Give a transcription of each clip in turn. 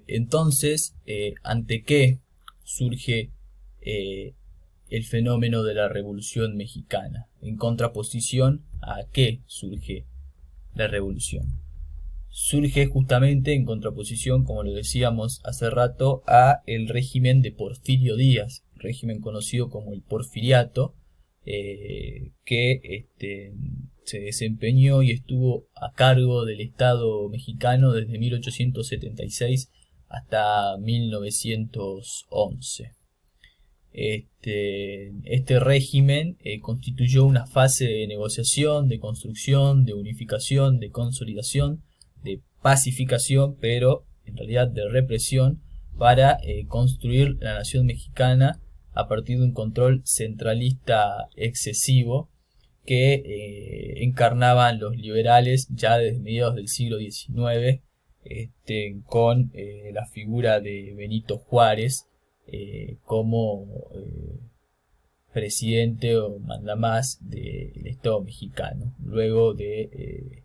Entonces, ¿ante qué surge el fenómeno de la Revolución Mexicana? ¿En contraposición a qué surge la revolución? Surge justamente en contraposición, como lo decíamos hace rato, a el régimen de Porfirio Díaz, régimen conocido como el Porfiriato, que se desempeñó y estuvo a cargo del Estado mexicano desde 1876 hasta 1911. Este régimen constituyó una fase de negociación, de construcción, de unificación, de consolidación, de pacificación, pero en realidad de represión, para construir la nación mexicana a partir de un control centralista excesivo que encarnaban los liberales ya desde mediados del siglo XIX, con la figura de Benito Juárez como presidente o mandamás del Estado mexicano, luego de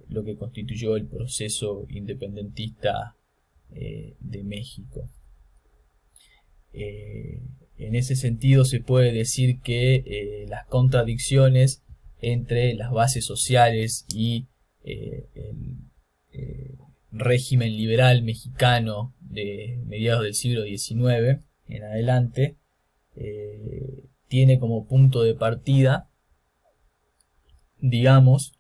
lo que constituyó el proceso independentista de México. En ese sentido se puede decir que las contradicciones entre las bases sociales y el régimen liberal mexicano de mediados del siglo XIX en adelante tiene como punto de partida, digamos,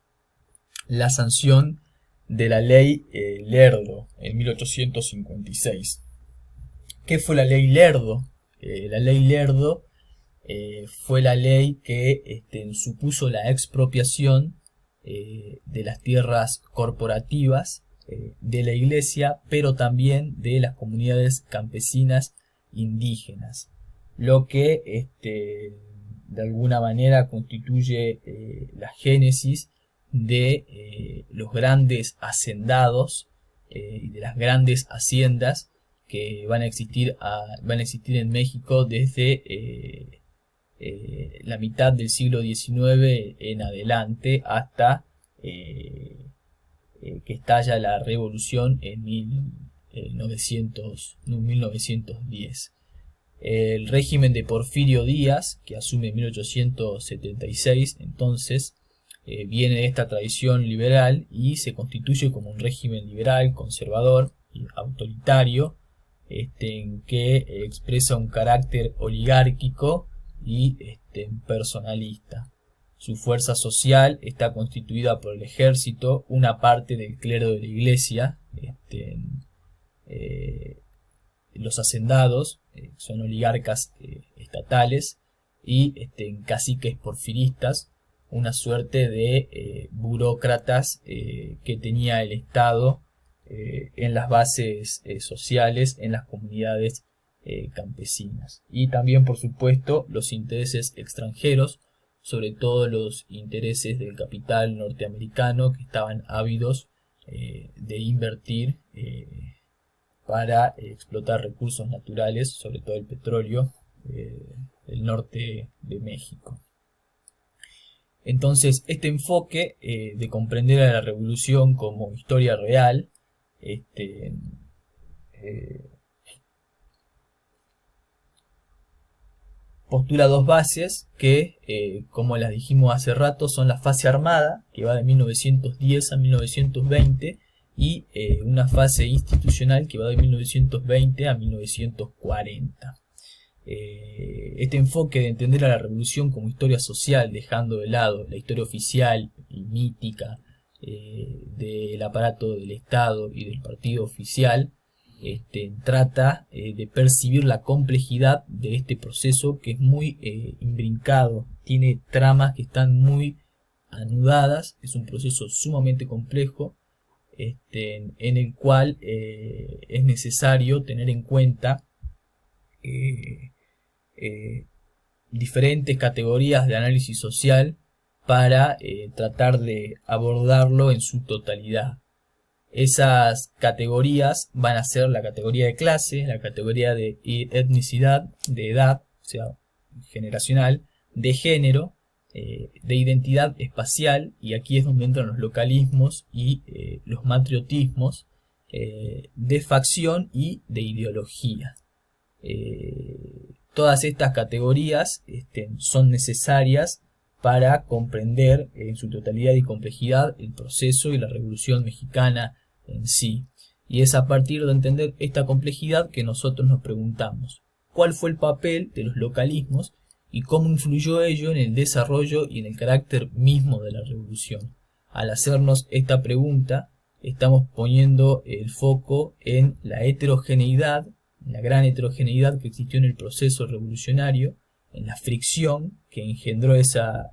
la sanción de la ley Lerdo en 1856. ¿Qué fue la ley Lerdo? La ley Lerdo fue la ley que supuso la expropiación de las tierras corporativas de la iglesia, pero también de las comunidades campesinas indígenas, lo que de alguna manera constituye la génesis de los grandes hacendados y de las grandes haciendas que van a existir en México desde la mitad del siglo XIX en adelante hasta que estalla la revolución en 1910. El régimen de Porfirio Díaz, que asume en 1876, entonces viene de esta tradición liberal y se constituye como un régimen liberal, conservador y autoritario, que expresa un carácter oligárquico y personalista. Su fuerza social está constituida por el ejército, una parte del clero de la iglesia, los hacendados, son oligarcas estatales, y caciques porfiristas, una suerte de burócratas que tenía el Estado en las bases sociales, en las comunidades campesinas. Y también, por supuesto, los intereses extranjeros, sobre todo los intereses del capital norteamericano, que estaban ávidos de invertir para explotar recursos naturales, sobre todo el petróleo del norte de México. Entonces, este enfoque de comprender a la revolución como historia real postula dos bases que, como las dijimos hace rato, son la fase armada, que va de 1910 a 1920, y una fase institucional que va de 1920 a 1940. Este enfoque de entender a la revolución como historia social, dejando de lado la historia oficial y mítica del aparato del Estado y del partido oficial, trata de percibir la complejidad de este proceso, que es muy imbrincado, tiene tramas que están muy anudadas, es un proceso sumamente complejo, en el cual es necesario tener en cuenta diferentes categorías de análisis social para tratar de abordarlo en su totalidad. Esas categorías van a ser la categoría de clase, la categoría de etnicidad, de edad, o sea, generacional, de género, de identidad espacial, y aquí es donde entran los localismos y los matriotismos, de facción y de ideología. Todas estas categorías son necesarias para comprender en su totalidad y complejidad el proceso y la Revolución Mexicana en sí. Y es a partir de entender esta complejidad que nosotros nos preguntamos cuál fue el papel de los localismos y cómo influyó ello en el desarrollo y en el carácter mismo de la revolución. Al hacernos esta pregunta, estamos poniendo el foco en la heterogeneidad, en la gran heterogeneidad que existió en el proceso revolucionario, en la fricción que engendró esa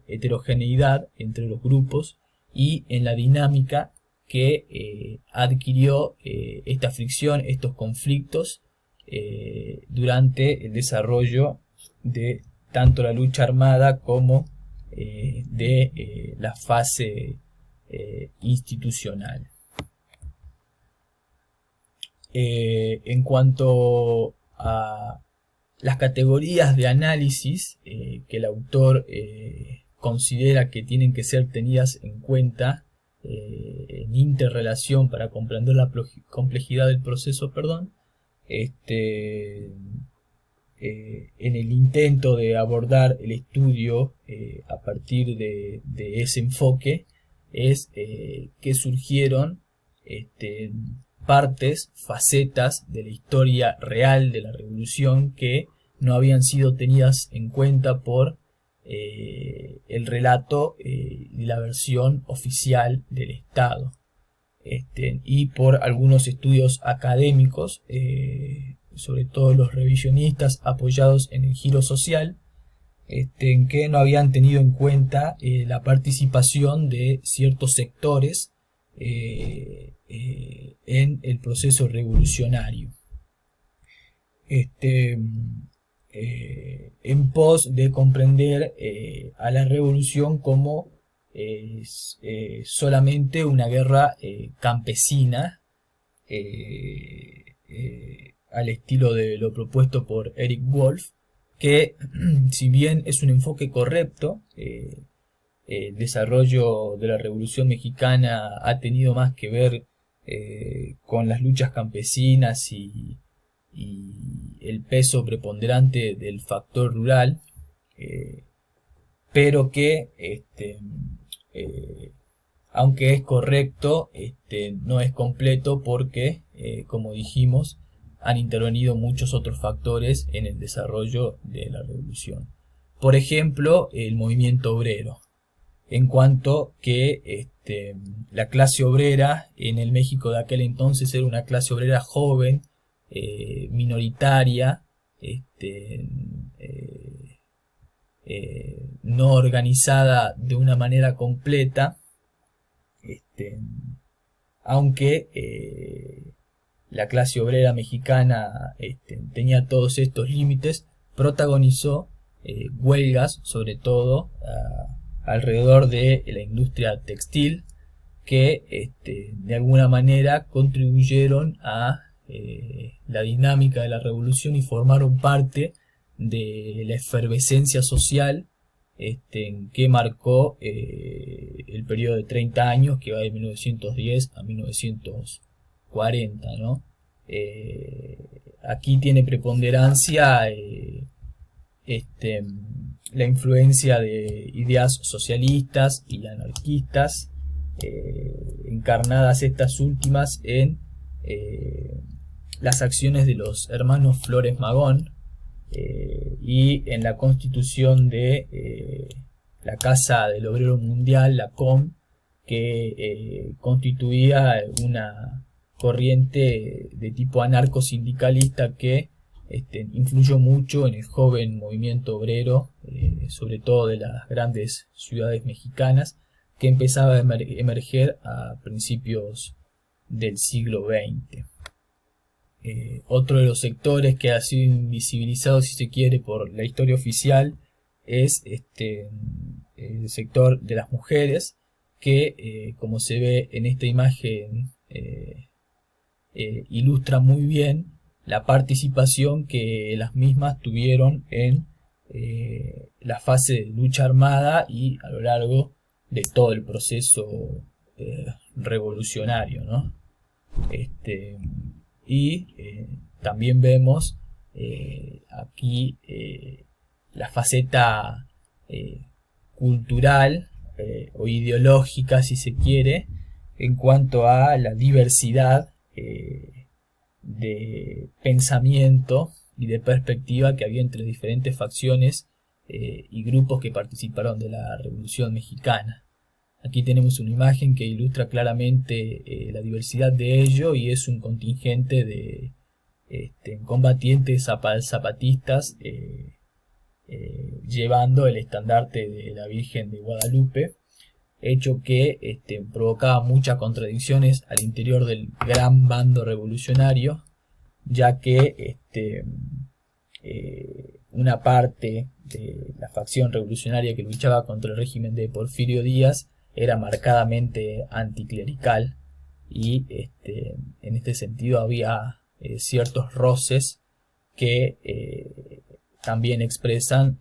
heterogeneidad entre los grupos y en la dinámica que adquirió esta fricción, estos conflictos durante el desarrollo de tanto la lucha armada como de la fase institucional. En cuanto a las categorías de análisis que el autor considera que tienen que ser tenidas en cuenta en interrelación para comprender la complejidad del proceso, en el intento de abordar el estudio a partir de ese enfoque, es que surgieron partes, facetas de la historia real de la revolución que no habían sido tenidas en cuenta por el relato y la versión oficial del Estado, y por algunos estudios académicos, sobre todo los revisionistas apoyados en el giro social, en que no habían tenido en cuenta la participación de ciertos sectores en el proceso revolucionario, en pos de comprender a la revolución como solamente una guerra campesina, al estilo de lo propuesto por Eric Wolf, que si bien es un enfoque correcto, el desarrollo de la Revolución Mexicana ha tenido más que ver con las luchas campesinas y el peso preponderante del factor rural, pero que aunque es correcto, no es completo porque, como dijimos, han intervenido muchos otros factores en el desarrollo de la revolución. Por ejemplo, el movimiento obrero, en cuanto que la clase obrera en el México de aquel entonces era una clase obrera joven, minoritaria, no organizada de una manera completa, aunque la clase obrera mexicana tenía todos estos límites, protagonizó huelgas, sobre todo alrededor de la industria textil, que de alguna manera contribuyeron a la dinámica de la revolución y formaron parte de la efervescencia social que marcó el periodo de 30 años que va de 1910 a 1940, ¿no? Aquí tiene preponderancia la influencia de ideas socialistas y anarquistas, encarnadas estas últimas en las acciones de los hermanos Flores Magón y en la constitución de la Casa del Obrero Mundial, la COM, que constituía una corriente de tipo anarcosindicalista que influyó mucho en el joven movimiento obrero, sobre todo de las grandes ciudades mexicanas, que empezaba a emerger a principios del siglo XX. Otro de los sectores que ha sido invisibilizado, si se quiere, por la historia oficial es el sector de las mujeres, que como se ve en esta imagen ilustra muy bien la participación que las mismas tuvieron en la fase de lucha armada y a lo largo de todo el proceso revolucionario, ¿no? Y también vemos aquí la faceta cultural o ideológica, si se quiere, en cuanto a la diversidad de pensamiento y de perspectiva que había entre diferentes facciones y grupos que participaron de la Revolución Mexicana. Aquí tenemos una imagen que ilustra claramente la diversidad de ello, y es un contingente de combatientes zapatistas llevando el estandarte de la Virgen de Guadalupe, hecho que provocaba muchas contradicciones al interior del gran bando revolucionario, ya que una parte de la facción revolucionaria que luchaba contra el régimen de Porfirio Díaz era marcadamente anticlerical, y en este sentido había ciertos roces que también expresan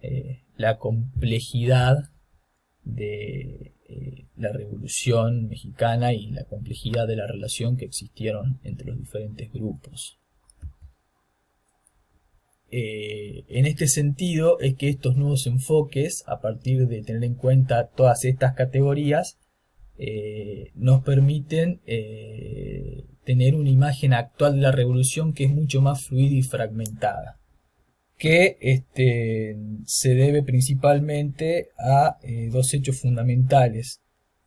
la complejidad de la Revolución Mexicana y la complejidad de la relación que existieron entre los diferentes grupos. En este sentido es que estos nuevos enfoques, a partir de tener en cuenta todas estas categorías, nos permiten tener una imagen actual de la revolución que es mucho más fluida y fragmentada, que se debe principalmente a dos hechos fundamentales.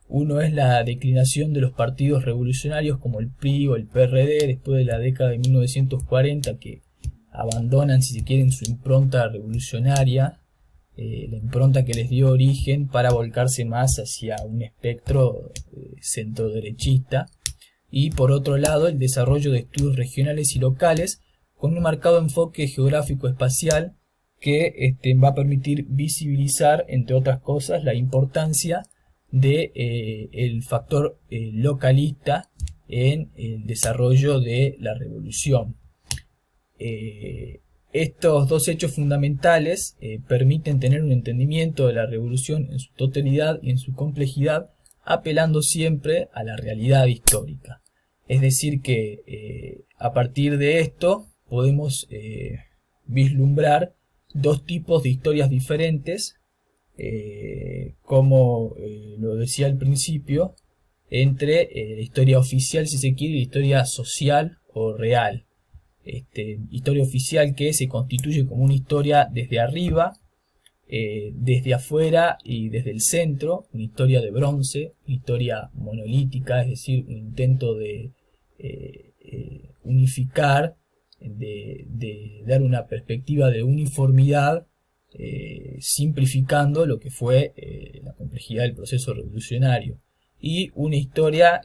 Uno es la declinación de los partidos revolucionarios como el PRI o el PRD después de la década de 1940, que abandonan, si se quieren, su impronta revolucionaria, la impronta que les dio origen, para volcarse más hacia un espectro centroderechista. Y por otro lado, el desarrollo de estudios regionales y locales con un marcado enfoque geográfico-espacial que va a permitir visibilizar, entre otras cosas, la importancia de el factor localista en el desarrollo de la revolución. Estos dos hechos fundamentales permiten tener un entendimiento de la revolución en su totalidad y en su complejidad, apelando siempre a la realidad histórica. Es decir que a partir de esto podemos vislumbrar dos tipos de historias diferentes, como lo decía al principio, entre la historia oficial, si se quiere, y la historia social o real. Historia oficial que se constituye como una historia desde arriba, desde afuera y desde el centro, una historia de bronce, una historia monolítica, es decir, un intento de unificar, de dar una perspectiva de uniformidad, simplificando lo que fue la complejidad del proceso revolucionario. Y una historia,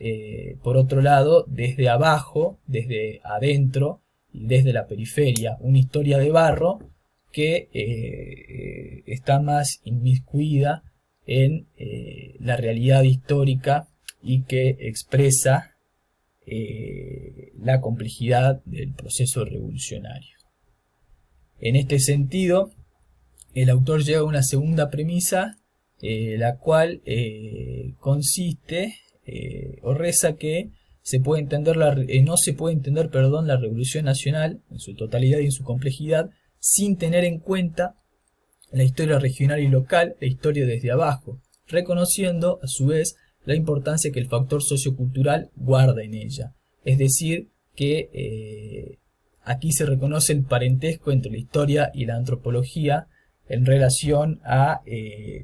por otro lado, desde abajo, desde adentro, y desde la periferia, una historia de barro que está más inmiscuida en la realidad histórica y que expresa la complejidad del proceso revolucionario. En este sentido, el autor llega a una segunda premisa, la cual consiste o reza que no se puede entender la Revolución Nacional en su totalidad y en su complejidad sin tener en cuenta la historia regional y local, la historia desde abajo, reconociendo a su vez la importancia que el factor sociocultural guarda en ella. Es decir, que aquí se reconoce el parentesco entre la historia y la antropología en relación a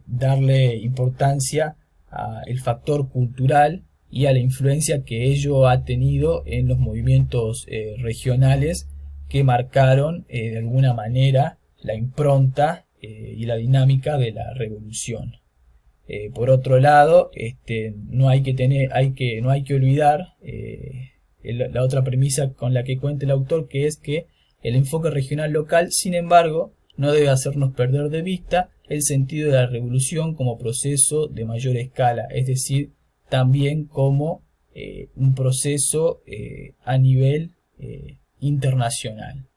darle importancia al factor cultural y a la influencia que ello ha tenido en los movimientos regionales que marcaron de alguna manera la impronta y la dinámica de la revolución. Por otro lado, no hay que olvidar la otra premisa con la que cuenta el autor, que es que el enfoque regional local, sin embargo, no debe hacernos perder de vista el sentido de la revolución como proceso de mayor escala, es decir, también como un proceso a nivel internacional.